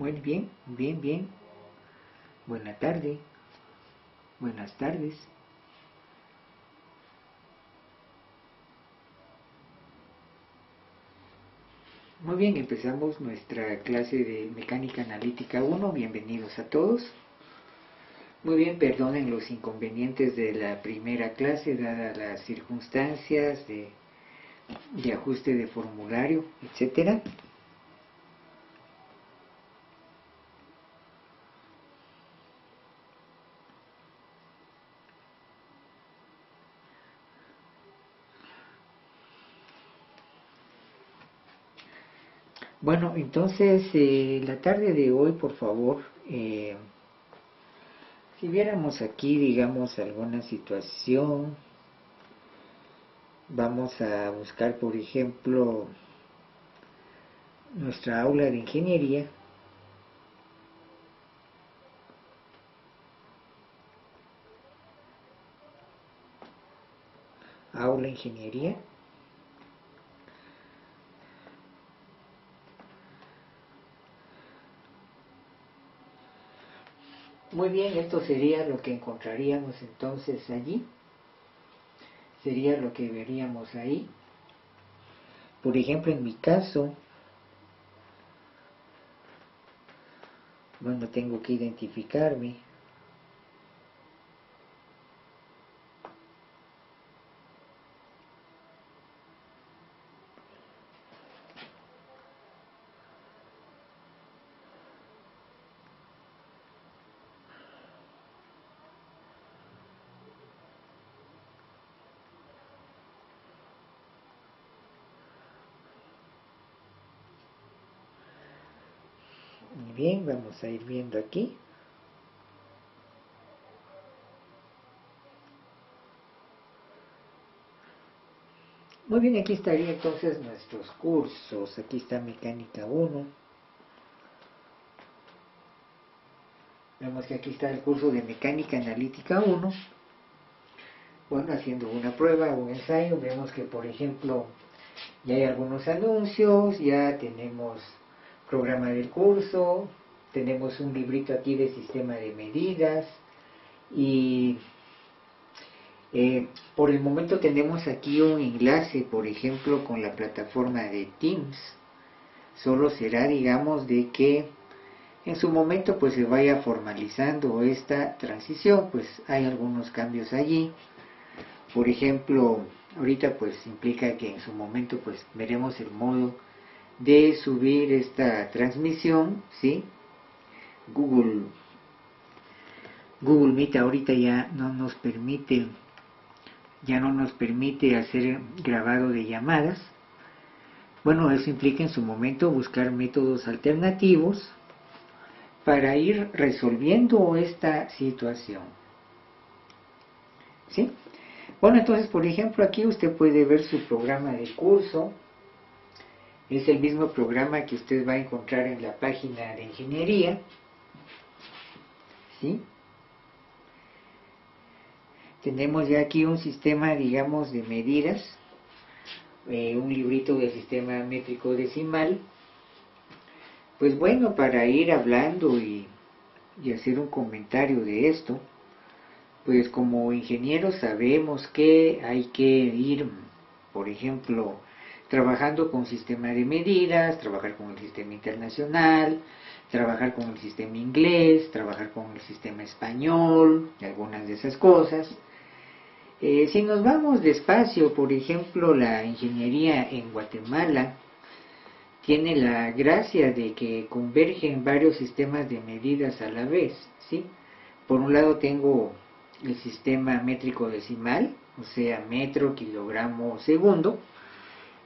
Muy bien, bien, bien. Buena tarde. Buenas tardes. Muy bien, empezamos nuestra clase de Mecánica Analítica 1. Bienvenidos a todos. Muy bien, perdonen los inconvenientes de la primera clase, dadas las circunstancias de ajuste de formulario, etcétera. Bueno, entonces, la tarde de hoy, por favor, si viéramos aquí, digamos, alguna situación, vamos a buscar, por ejemplo, nuestra aula de ingeniería. Aula ingeniería. Muy bien, esto sería lo que encontraríamos entonces allí. Sería lo que veríamos ahí. Por ejemplo, en mi caso, bueno, tengo que identificarme. Muy bien, vamos a ir viendo aquí. Muy bien, aquí estaría entonces nuestros cursos. Aquí está Mecánica 1. Vemos que aquí está el curso de Mecánica Analítica 1. Bueno, haciendo una prueba, un ensayo, vemos que, por ejemplo, ya hay algunos anuncios, ya tenemos programa del curso, tenemos un librito aquí de sistema de medidas y por el momento tenemos aquí un enlace, por ejemplo, con la plataforma de Teams. Solo será, digamos, de que en su momento pues se vaya formalizando esta transición, pues hay algunos cambios allí. Por ejemplo, ahorita pues implica que en su momento pues veremos el modo de subir esta transmisión, ¿sí? Google Meet ahorita ya no nos permite hacer grabado de llamadas. Bueno, eso implica en su momento buscar métodos alternativos para ir resolviendo esta situación, ¿sí? Bueno, entonces, por ejemplo, aquí usted puede ver su programa de curso. Es el mismo programa que usted va a encontrar en la página de ingeniería, ¿sí? Tenemos ya aquí un sistema, digamos, de medidas, un librito de sistema métrico decimal. Pues bueno, para ir hablando y hacer un comentario de esto, pues como ingenieros sabemos que hay que ir, por ejemplo, trabajando con sistema de medidas, trabajar con el sistema internacional, trabajar con el sistema inglés, trabajar con el sistema español, algunas de esas cosas. Si nos vamos despacio, por ejemplo, la ingeniería en Guatemala tiene la gracia de que convergen varios sistemas de medidas a la vez, ¿sí? Por un lado tengo el sistema métrico decimal, o sea, metro, kilogramo, segundo,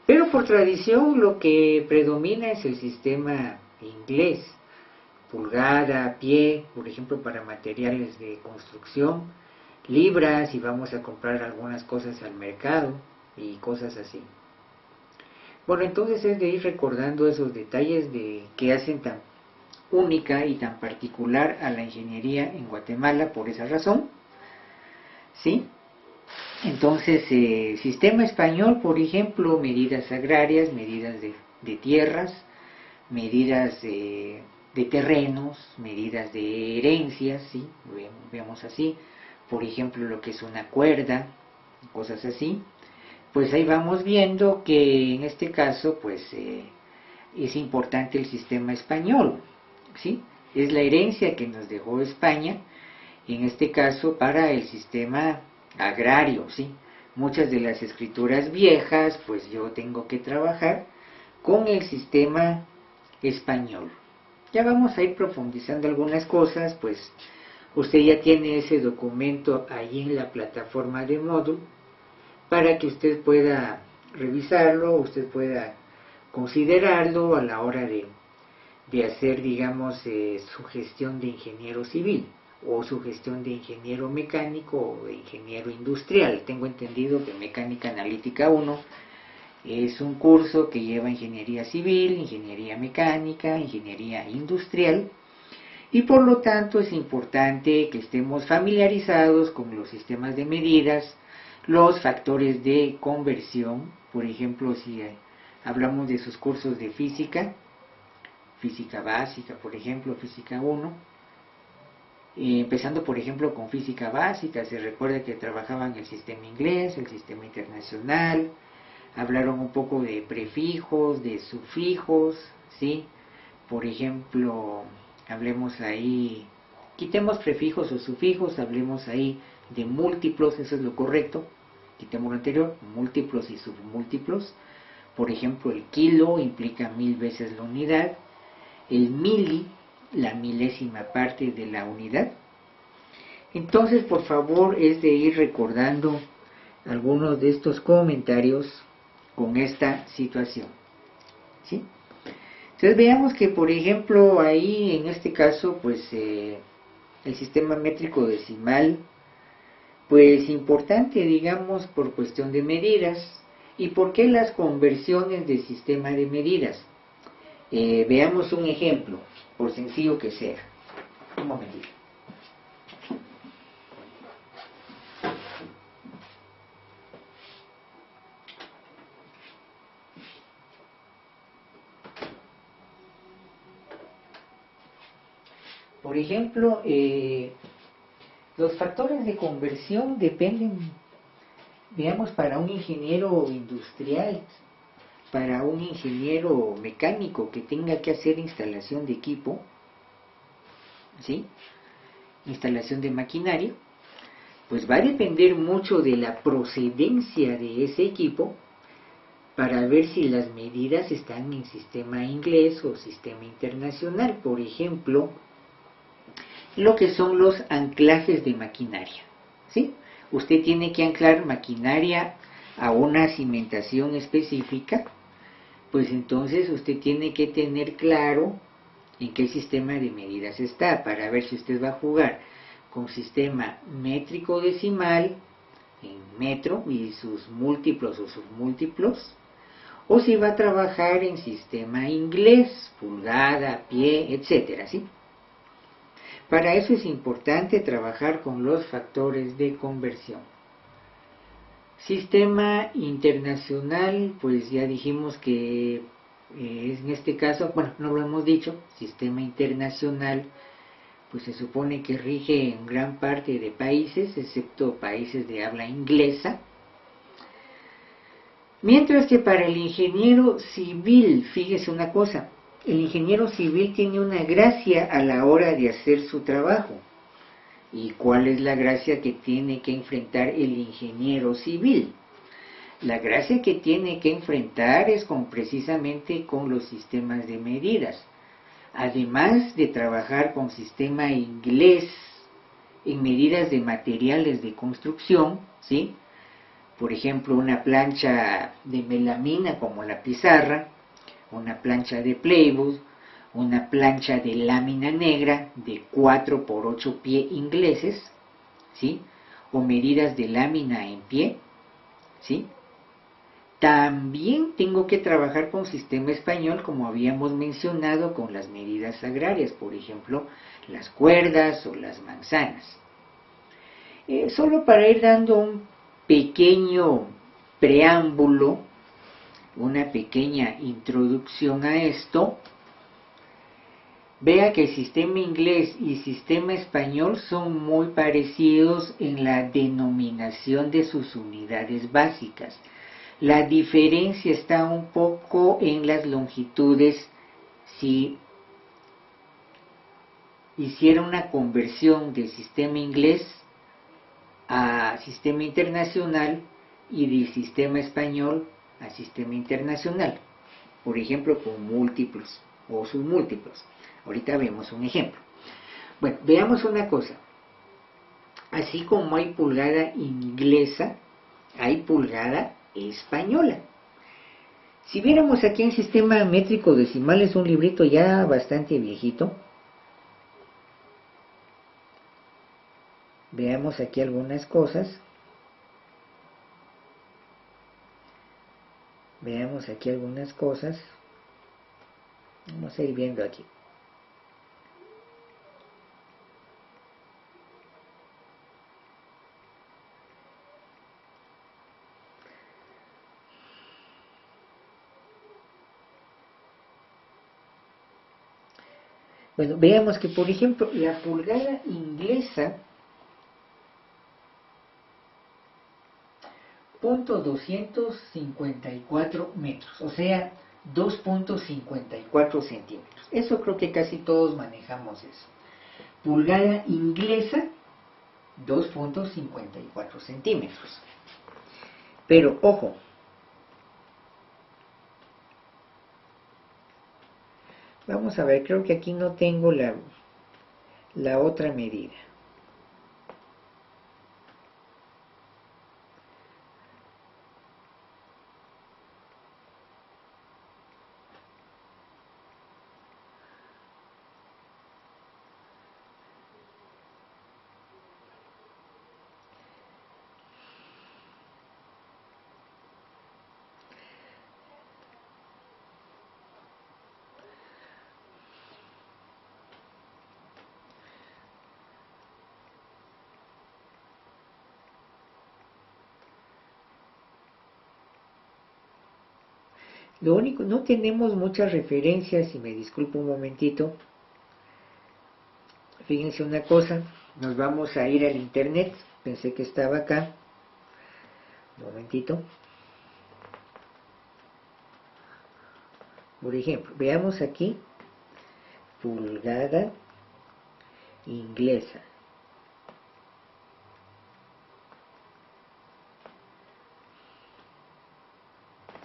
pero por tradición lo que predomina es el sistema inglés, pulgada, pie, por ejemplo, para materiales de construcción, libras, si vamos a comprar algunas cosas al mercado y cosas así. Bueno, entonces es de ir recordando esos detalles que hacen tan única y tan particular a la ingeniería en Guatemala por esa razón, ¿sí? Entonces, sistema español, por ejemplo, medidas agrarias, medidas de tierras, medidas de terrenos, medidas de herencias, ¿sí? Veamos así, por ejemplo lo que es una cuerda, cosas así. Pues ahí vamos viendo que en este caso pues es importante el sistema español, ¿sí? Es la herencia que nos dejó España, en este caso para el sistema agrario, ¿sí? Muchas de las escrituras viejas, pues yo tengo que trabajar con el sistema español. Ya vamos a ir profundizando algunas cosas, pues usted ya tiene ese documento ahí en la plataforma de Moodle para que usted pueda revisarlo, usted pueda considerarlo a la hora de hacer, digamos, su gestión de ingeniero civil o su gestión de ingeniero mecánico o de ingeniero industrial. Tengo entendido que Mecánica Analítica 1 es un curso que lleva ingeniería civil, ingeniería mecánica, ingeniería industrial, y por lo tanto es importante que estemos familiarizados con los sistemas de medidas, los factores de conversión. Por ejemplo, si hablamos de sus cursos de física, física básica, por ejemplo, física 1, empezando por ejemplo con física básica, se recuerda que trabajaban el sistema inglés, el sistema internacional, hablaron un poco de prefijos, de sufijos, ¿sí? Por ejemplo, hablemos ahí, quitemos prefijos o sufijos, hablemos ahí de múltiplos, eso es lo correcto, quitemos lo anterior, múltiplos y submúltiplos. Por ejemplo, el kilo implica 1000 veces la unidad, el mili, la milésima parte de la unidad. Entonces, por favor, es de ir recordando algunos de estos comentarios con esta situación, ¿sí? Entonces veamos que, por ejemplo, ahí en este caso, pues el sistema métrico decimal, pues importante, digamos, por cuestión de medidas. ¿Y por qué las conversiones de sistema de medidas? Veamos un ejemplo, por sencillo que sea. Un momentito. Por ejemplo, los factores de conversión dependen, digamos, para un ingeniero industrial, para un ingeniero mecánico que tenga que hacer instalación de equipo, ¿sí? Instalación de maquinaria, pues va a depender mucho de la procedencia de ese equipo para ver si las medidas están en sistema inglés o sistema internacional. Por ejemplo, lo que son los anclajes de maquinaria, ¿sí? Usted tiene que anclar maquinaria a una cimentación específica, pues entonces usted tiene que tener claro en qué sistema de medidas está, para ver si usted va a jugar con sistema métrico decimal, en metro y sus múltiplos o submúltiplos, o si va a trabajar en sistema inglés, pulgada, pie, etcétera, ¿sí? Para eso es importante trabajar con los factores de conversión. Sistema internacional, pues ya dijimos que en este caso, bueno, no lo hemos dicho, sistema internacional, pues se supone que rige en gran parte de países, excepto países de habla inglesa. Mientras que para el ingeniero civil, fíjese una cosa, el ingeniero civil tiene una gracia a la hora de hacer su trabajo. ¿Y cuál es la gracia que tiene que enfrentar el ingeniero civil? La gracia que tiene que enfrentar es precisamente con los sistemas de medidas. Además de trabajar con sistema inglés en medidas de materiales de construcción, ¿sí? Por ejemplo, una plancha de melamina como la pizarra, una plancha de plywood, una plancha de lámina negra de 4 por 8 pie ingleses, ¿sí? O medidas de lámina en pie, ¿sí? También tengo que trabajar con sistema español, como habíamos mencionado, con las medidas agrarias, por ejemplo, las cuerdas o las manzanas. Solo para ir dando un pequeño preámbulo, una pequeña introducción a esto, Vea que el sistema inglés y sistema español son muy parecidos en la denominación de sus unidades básicas. La diferencia está un poco en las longitudes. Si hiciera una conversión del sistema inglés a sistema internacional y del sistema español a sistema internacional, por ejemplo con múltiplos o submúltiplos. Ahorita vemos un ejemplo. Bueno, veamos una cosa. Así como hay pulgada inglesa, hay pulgada española. Si viéramos aquí en sistema métrico decimal, es un librito ya bastante viejito. Veamos aquí algunas cosas. Veamos aquí algunas cosas. Vamos a ir viendo aquí. Bueno, veamos que por ejemplo la pulgada inglesa .254 metros, o sea, 2.54 centímetros. Eso creo que casi todos manejamos eso. Pulgada inglesa, 2.54 centímetros. Pero ojo, vamos a ver, creo que aquí no tengo la otra medida. Lo único, no tenemos muchas referencias, y me disculpo un momentito. Fíjense una cosa, nos vamos a ir al internet, pensé que estaba acá. Un momentito. Por ejemplo, veamos aquí, pulgada inglesa.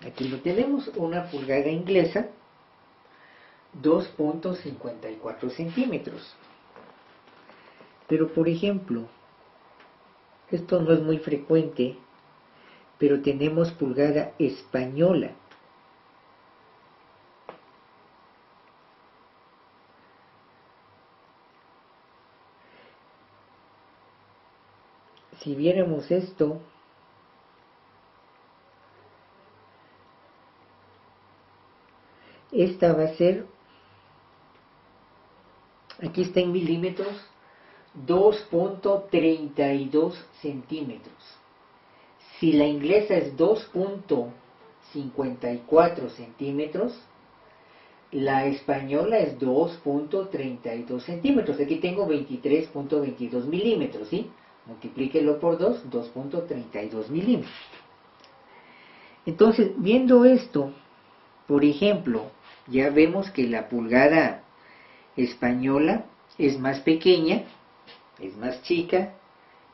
Aquí lo tenemos, una pulgada inglesa, 2.54 centímetros. Pero por ejemplo, esto no es muy frecuente, pero tenemos pulgada española. Si viéramos esto, esta va a ser, aquí está en milímetros, 2.32 centímetros. Si la inglesa es 2.54 centímetros, la española es 2.32 centímetros. Aquí tengo 23.22 milímetros, ¿sí? Multiplíquelo por 2, 2.32 milímetros. Entonces, viendo esto, por ejemplo, ya vemos que la pulgada española es más pequeña, es más chica,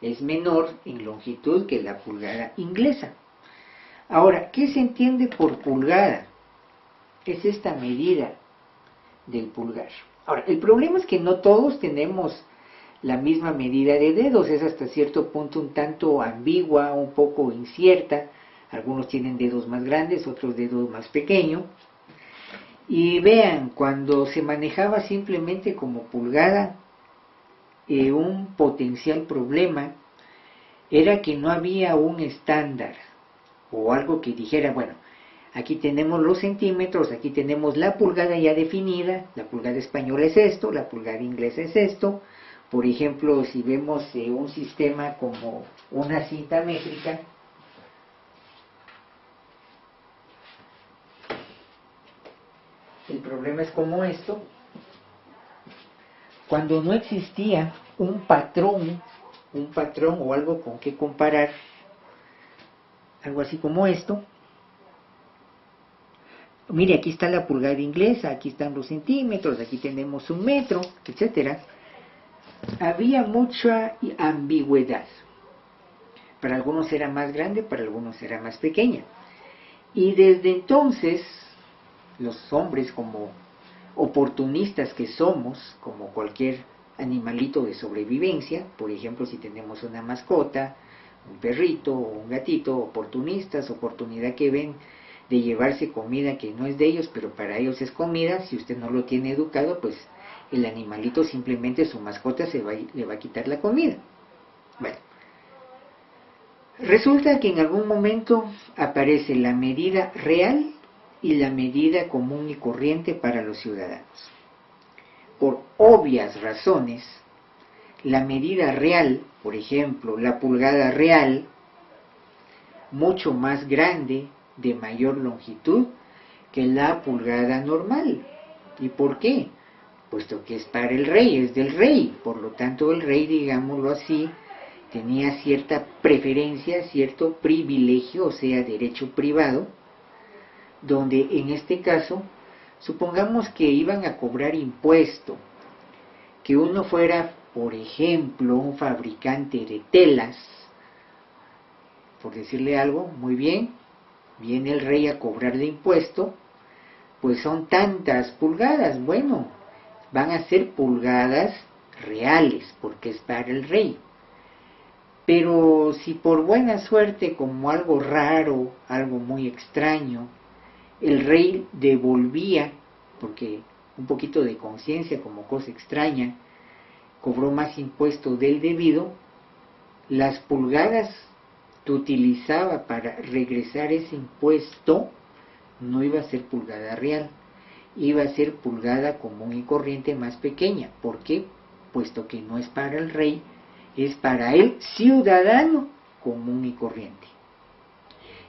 es menor en longitud que la pulgada inglesa. Ahora, ¿qué se entiende por pulgada? Es esta medida del pulgar. Ahora, el problema es que no todos tenemos la misma medida de dedos, es hasta cierto punto un tanto ambigua, un poco incierta. Algunos tienen dedos más grandes, otros dedos más pequeños. Y vean, cuando se manejaba simplemente como pulgada, un potencial problema era que no había un estándar o algo que dijera, bueno, aquí tenemos los centímetros, aquí tenemos la pulgada ya definida, la pulgada española es esto, la pulgada inglesa es esto. Por ejemplo, si vemos un sistema como una cinta métrica, el problema es como esto. cuando no existía un patrón o algo con que comparar, algo así como esto. Mire, aquí está la pulgada inglesa, aquí están los centímetros, aquí tenemos un metro, etcétera. Había mucha ambigüedad. Para algunos era más grande, para algunos era más pequeña. Y desde entonces, los hombres, como oportunistas que somos, como cualquier animalito de sobrevivencia, por ejemplo, si tenemos una mascota, un perrito o un gatito, oportunistas, oportunidad que ven de llevarse comida que no es de ellos, pero para ellos es comida. Si usted no lo tiene educado, pues el animalito simplemente, su mascota, le va a quitar la comida. Bueno, resulta que en algún momento aparece la medida real y la medida común y corriente para los ciudadanos. Por obvias razones, la medida real, por ejemplo, la pulgada real, mucho más grande, de mayor longitud, que la pulgada normal. ¿Y por qué? Puesto que es para el rey, es del rey. Por lo tanto, el rey, digámoslo así, tenía cierta preferencia, cierto privilegio, o sea, derecho privado, donde en este caso, supongamos que iban a cobrar impuesto, que uno fuera, por ejemplo, un fabricante de telas, por decirle algo, muy bien, viene el rey a cobrar de impuesto, pues son tantas pulgadas. Bueno, van a ser pulgadas reales, porque es para el rey. Pero si por buena suerte, como algo raro, algo muy extraño, el rey devolvía, porque un poquito de conciencia como cosa extraña, cobró más impuesto del debido, las pulgadas que utilizaba para regresar ese impuesto no iba a ser pulgada real, iba a ser pulgada común y corriente más pequeña. ¿Por qué? Puesto que no es para el rey, es para el ciudadano común y corriente.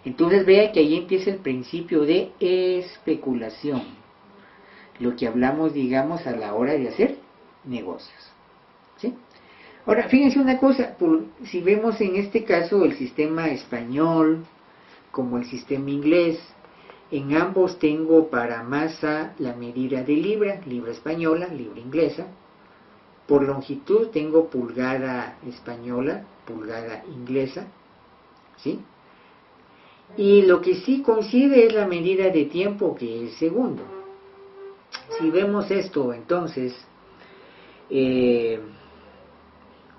Entonces vea que ahí empieza el principio de especulación, lo que hablamos, digamos, a la hora de hacer negocios, ¿sí? Ahora, fíjense una cosa, si vemos en este caso el sistema español como el sistema inglés, en ambos tengo para masa la medida de libra, libra española, libra inglesa. Por longitud tengo pulgada española, pulgada inglesa, ¿sí? Y lo que sí coincide es la medida de tiempo, que es segundo. Si vemos esto, entonces,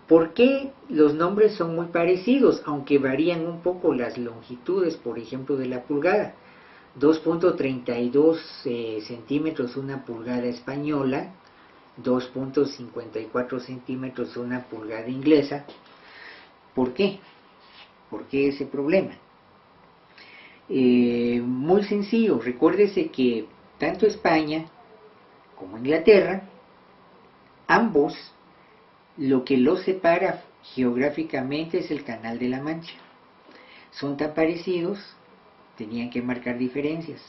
¿por qué los nombres son muy parecidos, aunque varían un poco las longitudes, por ejemplo, de la pulgada? 2.32 centímetros una pulgada española, 2.54 centímetros una pulgada inglesa. ¿Por qué? ¿Por qué ese problema? Muy sencillo, recuérdese que tanto España como Inglaterra, ambos, lo que los separa geográficamente es el Canal de la Mancha. Son tan parecidos, tenían que marcar diferencias.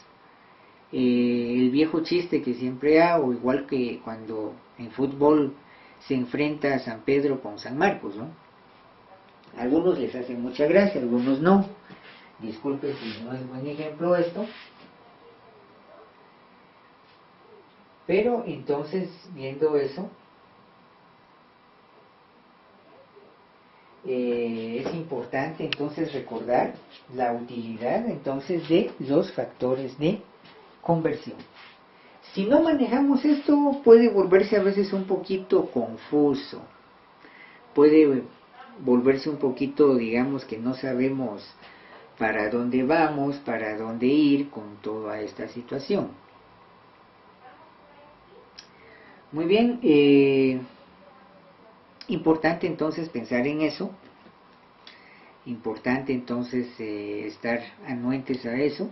El viejo chiste que siempre hago, igual que cuando en fútbol se enfrenta a San Pedro con San Marcos, ¿no? A algunos les hace mucha gracia, a algunos no. Disculpe si no es buen ejemplo esto. Pero entonces, viendo eso, es importante entonces recordar la utilidad entonces de los factores de conversión. Si no manejamos esto, puede volverse a veces un poquito confuso, puede volverse un poquito, digamos, que no sabemos para dónde vamos, para dónde ir con toda esta situación. Muy bien, importante entonces pensar en eso, importante entonces estar anuentes a eso.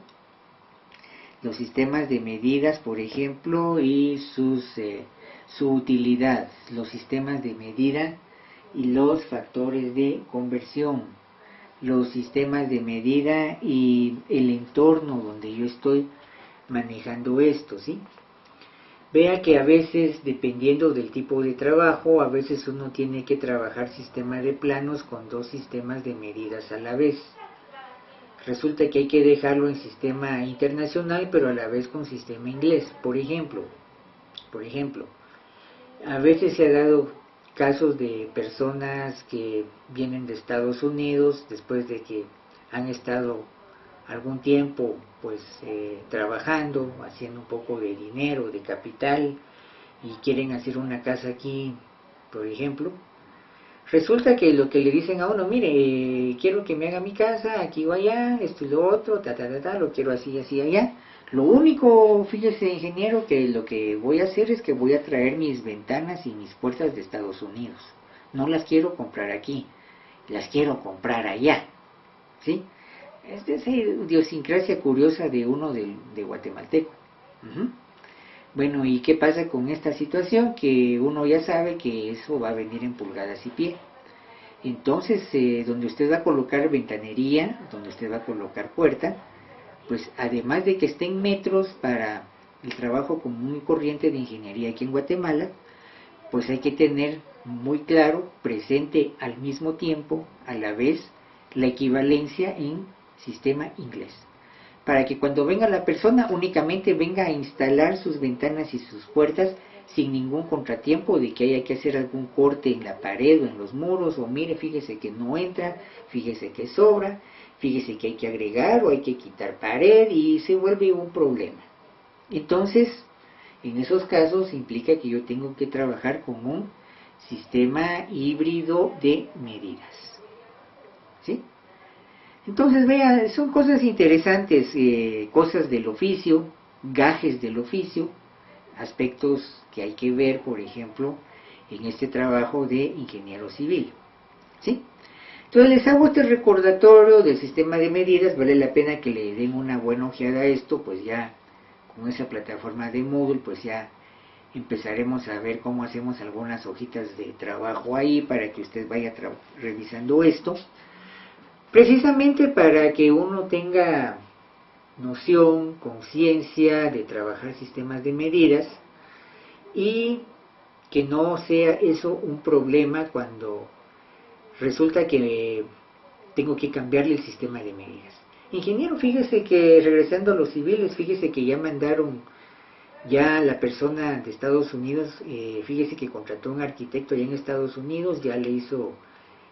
Los sistemas de medidas, por ejemplo, y su utilidad, los sistemas de medida y los factores de conversión, los sistemas de medida y el entorno donde yo estoy manejando esto, ¿sí? vea que a veces, dependiendo del tipo de trabajo, a veces uno tiene que trabajar sistema de planos con dos sistemas de medidas a la vez. Resulta que hay que dejarlo en sistema internacional, pero a la vez con sistema inglés. Por ejemplo, a veces se ha dado casos de personas que vienen de Estados Unidos después de que han estado algún tiempo pues trabajando, haciendo un poco de dinero, de capital, y quieren hacer una casa aquí, por ejemplo. Resulta que lo que le dicen a uno, mire, quiero que me haga mi casa, aquí o allá, esto y lo otro, lo quiero así, así, allá. Lo único, fíjese ingeniero, que lo que voy a hacer es que voy a traer mis ventanas y mis puertas de Estados Unidos. No las quiero comprar aquí, las quiero comprar allá. ¿Sí? Es esa idiosincrasia curiosa de uno de guatemalteco. Uh-huh. Bueno, ¿y qué pasa con esta situación? Que uno ya sabe que eso va a venir en pulgadas y pie. Entonces, donde usted va a colocar ventanería, donde usted va a colocar puerta, pues además de que estén metros para el trabajo común y corriente de ingeniería aquí en Guatemala, pues hay que tener muy claro, presente al mismo tiempo, a la vez, la equivalencia en sistema inglés, para que cuando venga la persona únicamente venga a instalar sus ventanas y sus puertas sin ningún contratiempo de que haya que hacer algún corte en la pared o en los muros, o mire, fíjese que no entra, fíjese que sobra, fíjese que hay que agregar o hay que quitar pared y se vuelve un problema. Entonces, en esos casos implica que yo tengo que trabajar con un sistema híbrido de medidas. ¿Sí? Entonces, vea, son cosas interesantes, cosas del oficio, gajes del oficio, aspectos que hay que ver, por ejemplo, en este trabajo de ingeniero civil. ¿Sí? Entonces les hago este recordatorio del sistema de medidas, vale la pena que le den una buena ojeada a esto, pues ya con esa plataforma de Moodle, pues ya empezaremos a ver cómo hacemos algunas hojitas de trabajo ahí para que usted vaya revisando esto, precisamente para que uno tenga noción, conciencia de trabajar sistemas de medidas y que no sea eso un problema cuando resulta que tengo que cambiarle el sistema de medidas. Ingeniero, fíjese que regresando a los civiles, fíjese que ya mandaron, ya la persona de Estados Unidos, fíjese que contrató un arquitecto allá en Estados Unidos, ya le hizo,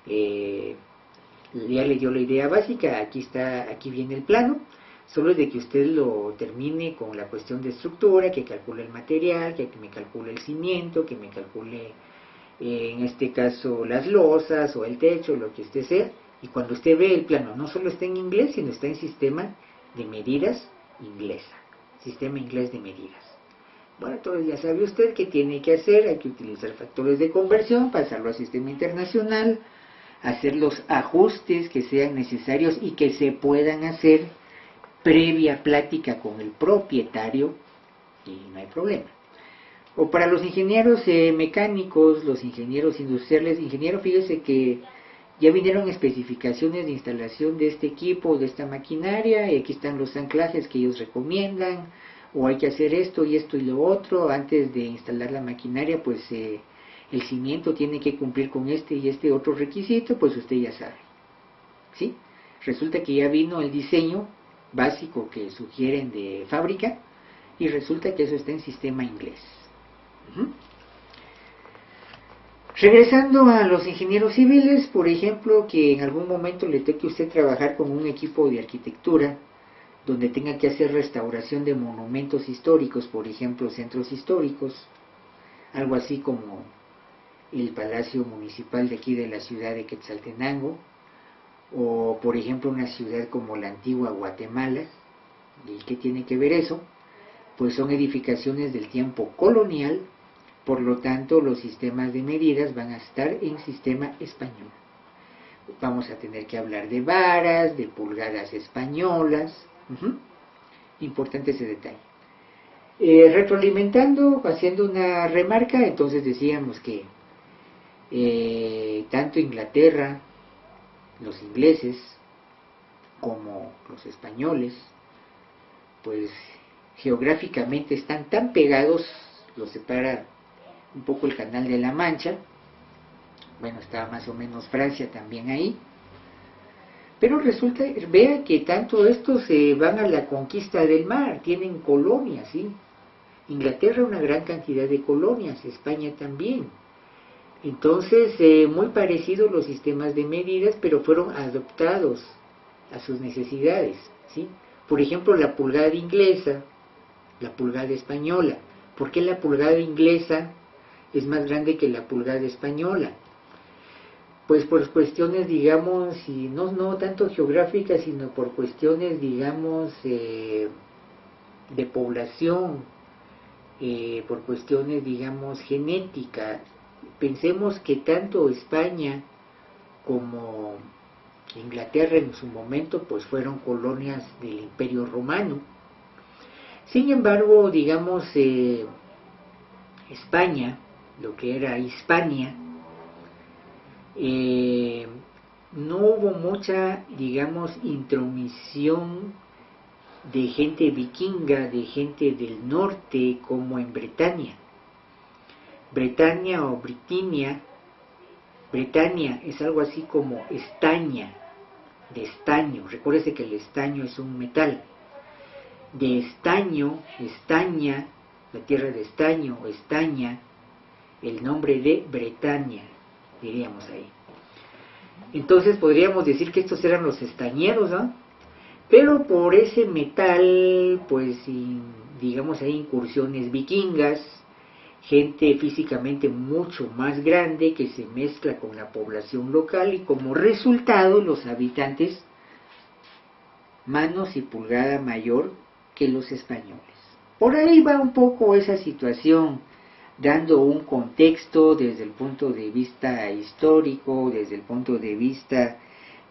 ya le dio la idea básica, aquí está, aquí viene el plano, solo es de que usted lo termine con la cuestión de estructura, que calcule el material, que me calcule el cimiento, que me calcule en este caso las losas o el techo, lo que usted sea, y cuando usted ve el plano no solo está en inglés, sino está en sistema de medidas inglesa, sistema inglés de medidas. Bueno, entonces ya sabe usted qué tiene que hacer, hay que utilizar factores de conversión, pasarlo al sistema internacional, hacer los ajustes que sean necesarios y que se puedan hacer previa plática con el propietario y no hay problema. O para los ingenieros mecánicos, los ingenieros industriales, ingeniero, fíjese que ya vinieron especificaciones de instalación de este equipo, de esta maquinaria, y aquí están los anclajes que ellos recomiendan, o hay que hacer esto y esto y lo otro, antes de instalar la maquinaria, pues el cimiento tiene que cumplir con este y este otro requisito, pues usted ya sabe. ¿Sí? Resulta que ya vino el diseño básico que sugieren de fábrica, y resulta que eso está en sistema inglés. Regresando a los ingenieros civiles, por ejemplo, que en algún momento le toque a usted trabajar con un equipo de arquitectura donde tenga que hacer restauración de monumentos históricos, por ejemplo, centros históricos, algo así como el Palacio Municipal de aquí de la ciudad de Quetzaltenango, o por ejemplo una ciudad como la antigua Guatemala. ¿Y qué tiene que ver eso? Pues son edificaciones del tiempo colonial. Por lo tanto, los sistemas de medidas van a estar en sistema español. Vamos a tener que hablar de varas, de pulgadas españolas. Importante ese detalle. Retroalimentando, haciendo una remarca, entonces decíamos que tanto Inglaterra, los ingleses, como los españoles, pues geográficamente están tan pegados lo separa un poco el Canal de la Mancha. Bueno, estaba más o menos Francia también ahí. Pero resulta, vea que tanto estos se van a la conquista del mar, tienen colonias, ¿sí? Inglaterra una gran cantidad de colonias, España también. Entonces, muy parecidos los sistemas de medidas, pero fueron adaptados a sus necesidades, ¿sí? Por ejemplo, la pulgada inglesa, la pulgada española. ¿Por qué la pulgada inglesa es más grande que la pulgada española? Pues por cuestiones, digamos, y no tanto geográficas, sino por cuestiones, digamos, de población, por cuestiones, digamos, genéticas. Pensemos que tanto España como Inglaterra en su momento pues fueron colonias del Imperio Romano. Sin embargo, digamos, España, lo que era Hispania, no hubo mucha, digamos, intromisión de gente vikinga, de gente del norte, como en Bretaña. Bretaña o Britinia, Bretaña es algo así como estaña, de estaño. Recuérdese que el estaño es un metal. De estaño, estaña, la tierra de estaño o estaña, el nombre de Bretaña, diríamos ahí. Entonces podríamos decir que estos eran los estañeros, ¿no? Pero por ese metal, pues, digamos, hay incursiones vikingas, gente físicamente mucho más grande que se mezcla con la población local y como resultado los habitantes manos y pulgada mayor que los españoles. Por ahí va un poco esa situación, dando un contexto desde el punto de vista histórico, desde el punto de vista,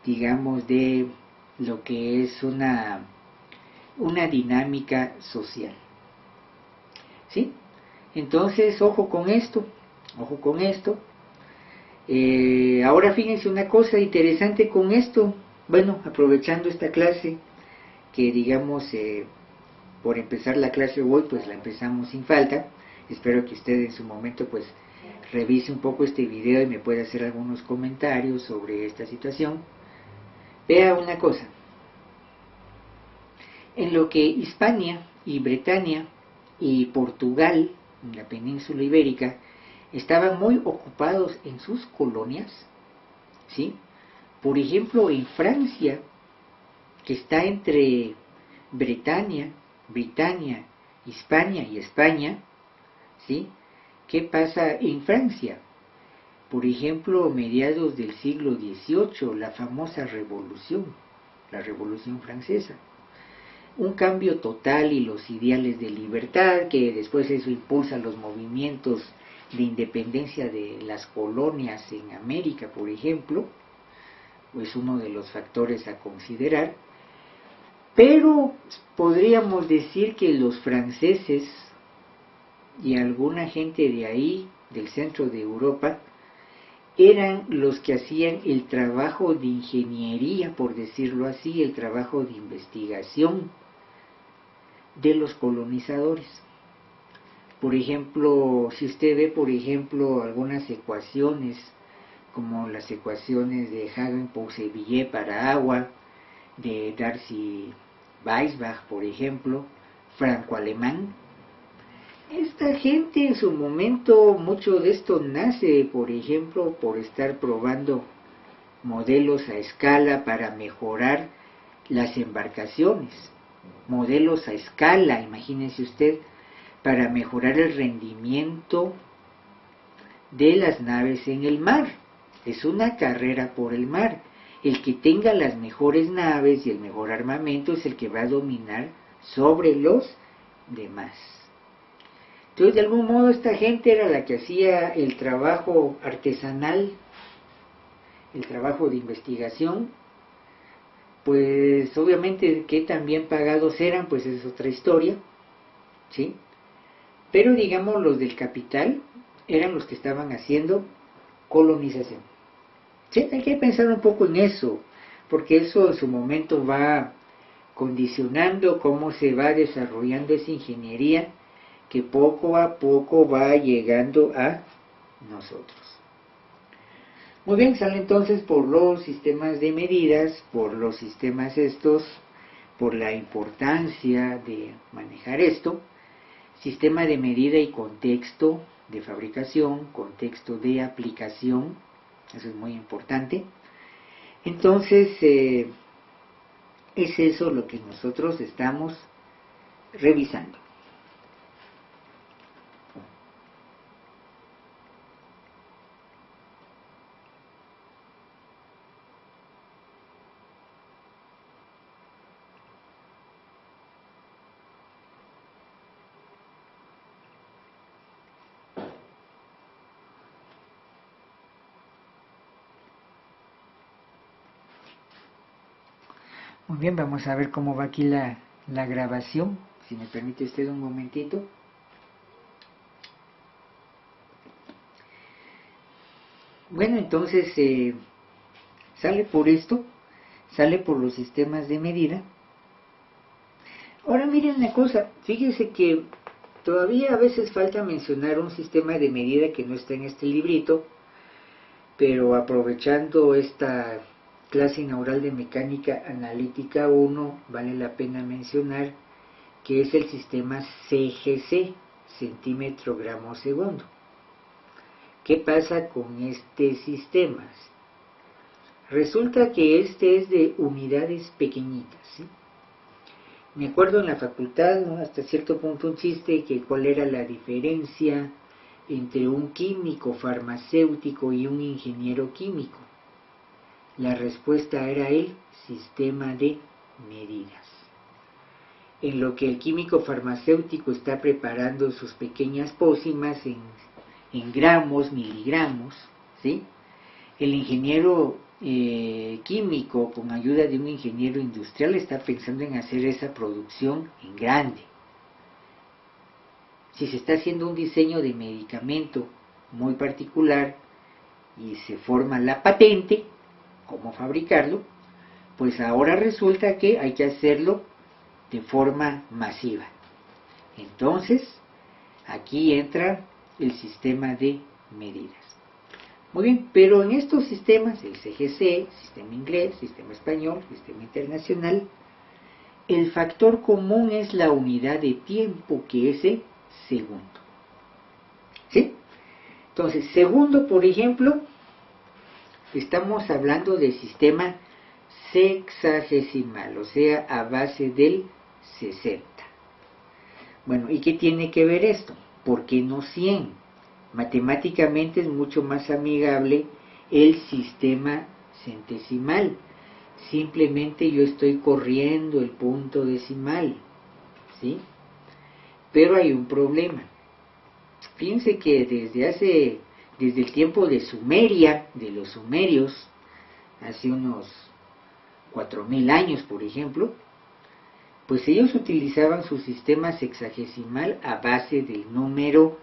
digamos, de lo que es una dinámica social. ¿Sí? Entonces, ojo con esto, ojo con esto. Ahora fíjense una cosa interesante con esto. Bueno, aprovechando esta clase, que digamos, por empezar la clase hoy, pues la empezamos sin falta. Espero que usted en su momento, pues, revise un poco este video y me pueda hacer algunos comentarios sobre esta situación. Vea una cosa. En lo que Hispania y Bretaña y Portugal, en la península ibérica, estaban muy ocupados en sus colonias, ¿sí? Por ejemplo, en Francia, que está entre Britania, Hispania y España, ¿sí? ¿Qué pasa en Francia? Por ejemplo, mediados del siglo XVIII, la famosa revolución, la Revolución Francesa. Un cambio total y los ideales de libertad, que después eso impulsa los movimientos de independencia de las colonias en América, por ejemplo, es uno de los factores a considerar. Pero podríamos decir que los franceses y alguna gente de ahí, del centro de Europa, eran los que hacían el trabajo de ingeniería, por decirlo así, el trabajo de investigación de los colonizadores. Por ejemplo, si usted ve, por ejemplo, algunas ecuaciones, como las ecuaciones de Hagen-Poiseuille para agua, de Darcy-Weisbach, por ejemplo, franco-alemán, esta gente en su momento, mucho de esto nace, por ejemplo, por estar probando modelos a escala para mejorar las embarcaciones, modelos a escala, imagínense usted, para mejorar el rendimiento de las naves en el mar. Es una carrera por el mar. El que tenga las mejores naves y el mejor armamento es el que va a dominar sobre los demás. Entonces, de algún modo, esta gente era la que hacía el trabajo artesanal, el trabajo de investigación. Pues obviamente que tan bien pagados eran, pues es otra historia, ¿sí? Pero digamos los del capital eran los que estaban haciendo colonización. Sí, hay que pensar un poco en eso, porque eso en su momento va condicionando cómo se va desarrollando esa ingeniería que poco a poco va llegando a nosotros. Muy bien, sale entonces por los sistemas de medidas, por los sistemas estos, por la importancia de manejar esto, sistema de medida y contexto de fabricación, contexto de aplicación, eso es muy importante. Entonces, es eso lo que nosotros estamos revisando. Muy bien, vamos a ver cómo va aquí la grabación. Si me permite usted un momentito. Bueno, entonces sale por esto, sale por los sistemas de medida. Ahora miren una cosa, fíjense que todavía a veces falta mencionar un sistema de medida que no está en este librito, pero aprovechando esta clase inaugural de mecánica analítica 1, vale la pena mencionar que es el sistema CGC, centímetro gramo segundo. ¿Qué pasa con este sistema? Resulta que este es de unidades pequeñitas, ¿sí? Me acuerdo en la facultad, ¿no?, hasta cierto punto un chiste, que cuál era la diferencia entre un químico farmacéutico y un ingeniero químico. La respuesta era el sistema de medidas. En lo que el químico farmacéutico está preparando sus pequeñas pócimas en gramos, miligramos, ¿sí? El ingeniero químico, con ayuda de un ingeniero industrial, está pensando en hacer esa producción en grande. Si se está haciendo un diseño de medicamento muy particular y se forma la patente, cómo fabricarlo, pues ahora resulta que hay que hacerlo de forma masiva. Entonces, aquí entra el sistema de medidas. Muy bien, pero en estos sistemas, el CGC, sistema inglés, sistema español, sistema internacional, el factor común es la unidad de tiempo, que es el segundo. ¿Sí? Entonces, segundo, por ejemplo, estamos hablando del sistema sexagesimal, o sea, a base del 60. Bueno, ¿y qué tiene que ver esto? ¿Por qué no 100? Matemáticamente es mucho más amigable el sistema centesimal. Simplemente yo estoy corriendo el punto decimal, ¿sí? Pero hay un problema. Fíjense que desde el tiempo de Sumeria, de los sumerios, hace unos 4000 años, por ejemplo, pues ellos utilizaban su sistema sexagesimal a base del número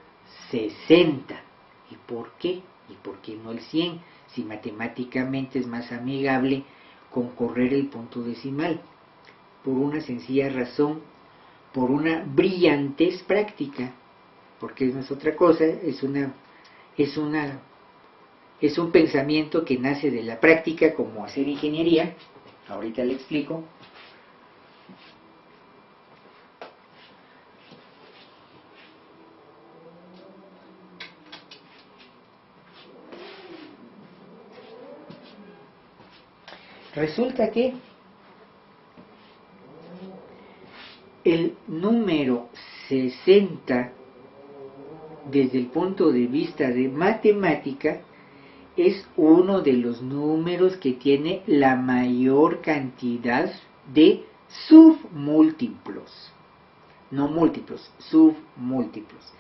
60. ¿Y por qué? ¿Y por qué no el 100? Si matemáticamente es más amigable con correr el punto decimal. Por una sencilla razón, por una brillantez práctica, porque no es otra cosa, es un pensamiento que nace de la práctica, como hacer ingeniería. Ahorita le explico. Resulta que el número 60, desde el punto de vista de matemática, es uno de los números que tiene la mayor cantidad de submúltiplos. No múltiplos, submúltiplos.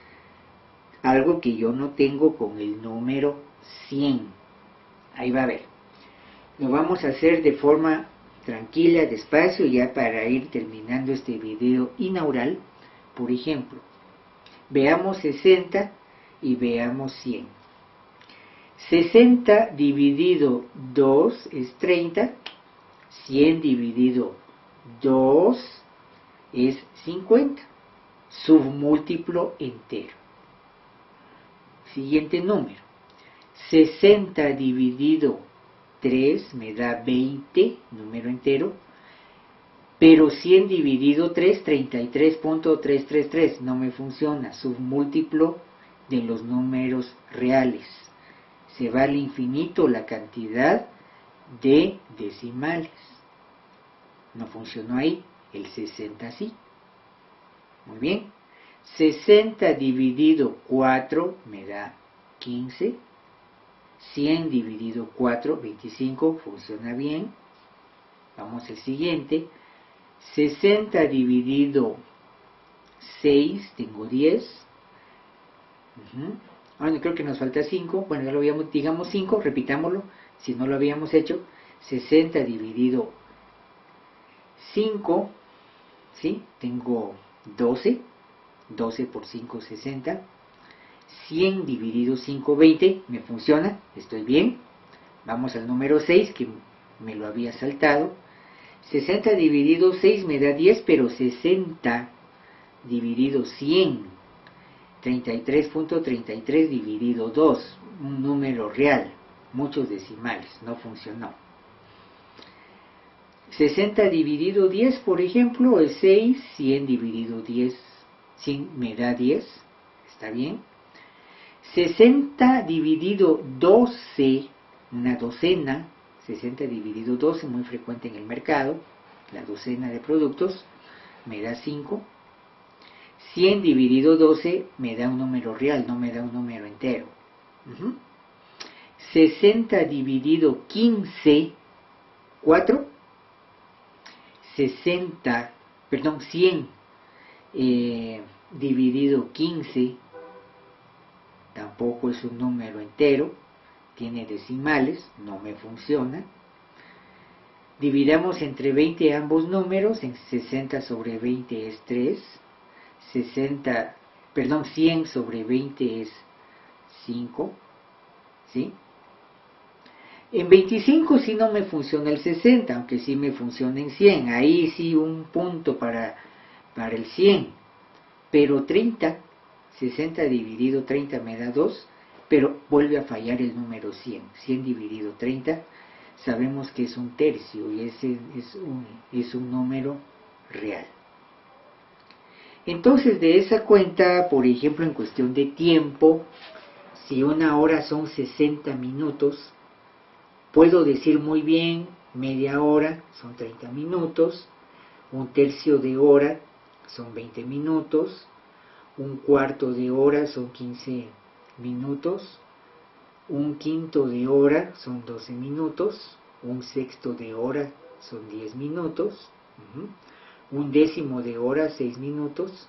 Algo que yo no tengo con el número 100. Ahí va a ver. Lo vamos a hacer de forma tranquila, despacio, ya para ir terminando este video inaugural. Por ejemplo, veamos 60 y veamos 100. 60 dividido 2 es 30, 100 dividido 2 es 50. submúltiplo entero. Siguiente número. 60 dividido 3 me da 20, número entero. Pero 100 dividido 3, 33.333, no me funciona, submúltiplo de los números reales. Se va al infinito la cantidad de decimales. No funcionó ahí, el 60 sí. Muy bien. 60 dividido 4 me da 15. 100 dividido 4, 25, funciona bien. Vamos al siguiente. 60 dividido 6, tengo 10. Bueno, creo que nos falta 5. Bueno, ya lo habíamos, digamos 5, repitámoslo, si no lo habíamos hecho. 60 dividido 5, ¿sí? Tengo 12. 12 por 5, 60. 100 dividido 5, 20. Me funciona, estoy bien. Vamos al número 6, que me lo había saltado. 60 dividido 6 me da 10, pero 60 dividido 100, 33.33 dividido 2, un número real, muchos decimales, no funcionó. 60 dividido 10, por ejemplo, es 6, 100 dividido 10, 100 me da 10, está bien. 60 dividido 12, una docena, 60 dividido 12, muy frecuente en el mercado, la docena de productos, me da 5. 100 dividido 12 me da un número real, no me da un número entero. 60 dividido 15, 4. 100 dividido 15, tampoco es un número entero, tiene decimales, no me funciona. Dividamos entre 20 ambos números, en 60 sobre 20 es 3, 100 sobre 20 es 5, ¿sí? En 25 sí no me funciona el 60, aunque sí me funciona en 100, ahí sí un punto para el 100, pero 30, 60 dividido 30 me da 2, pero vuelve a fallar el número 100, 100 dividido 30, sabemos que es un tercio y ese es un número real. Entonces, de esa cuenta, por ejemplo, en cuestión de tiempo, si una hora son 60 minutos, puedo decir muy bien, media hora son 30 minutos, un tercio de hora son 20 minutos, un cuarto de hora son 15 minutos, un quinto de hora son 12 minutos, un sexto de hora son 10 minutos, un décimo de hora 6 minutos,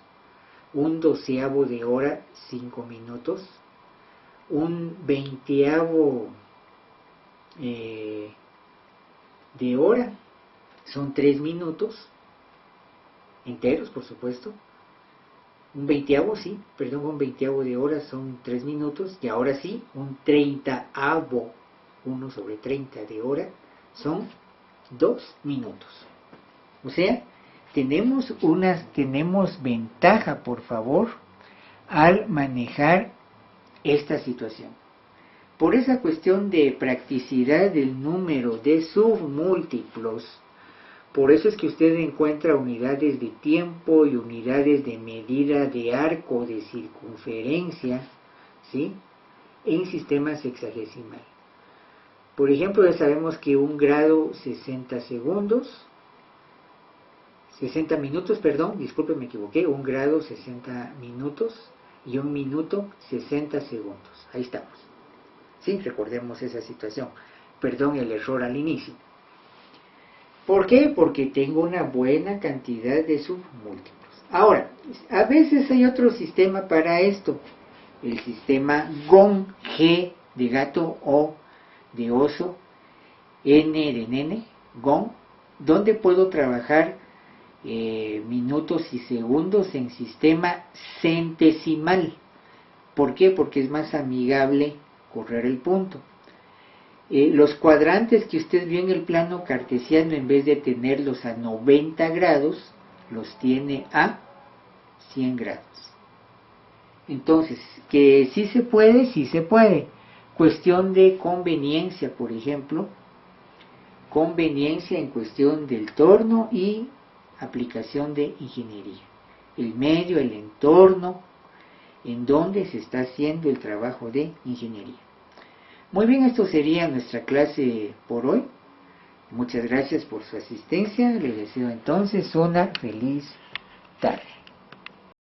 un doceavo de hora 5 minutos, un veinteavo de hora son 3 minutos, enteros por supuesto. Un veinteavo de hora son 3 minutos, y ahora sí, un treintaavo, 1 sobre 30 de hora, son 2 minutos. O sea, tenemos ventaja, por favor, al manejar esta situación. Por esa cuestión de practicidad del número de submúltiplos, por eso es que usted encuentra unidades de tiempo y unidades de medida de arco de circunferencia, ¿sí?, en sistemas sexagesimal. Por ejemplo, ya sabemos que un grado 60 minutos, disculpe, me equivoqué, un grado 60 minutos y un minuto 60 segundos. Ahí estamos. Sí, recordemos esa situación. Perdón el error al inicio. ¿Por qué? Porque tengo una buena cantidad de submúltiplos. Ahora, a veces hay otro sistema para esto. El sistema GON, G de gato, O de oso, N de nene, GON, donde puedo trabajar minutos y segundos en sistema centesimal. ¿Por qué? Porque es más amigable correr el punto. Los cuadrantes que usted vio en el plano cartesiano, en vez de tenerlos a 90 grados, los tiene a 100 grados. Entonces, que sí se puede, sí se puede. Cuestión de conveniencia, por ejemplo, conveniencia en cuestión del torno y aplicación de ingeniería. El medio, el entorno en donde se está haciendo el trabajo de ingeniería. Muy bien, esto sería nuestra clase por hoy. Muchas gracias por su asistencia. Les deseo entonces una feliz tarde.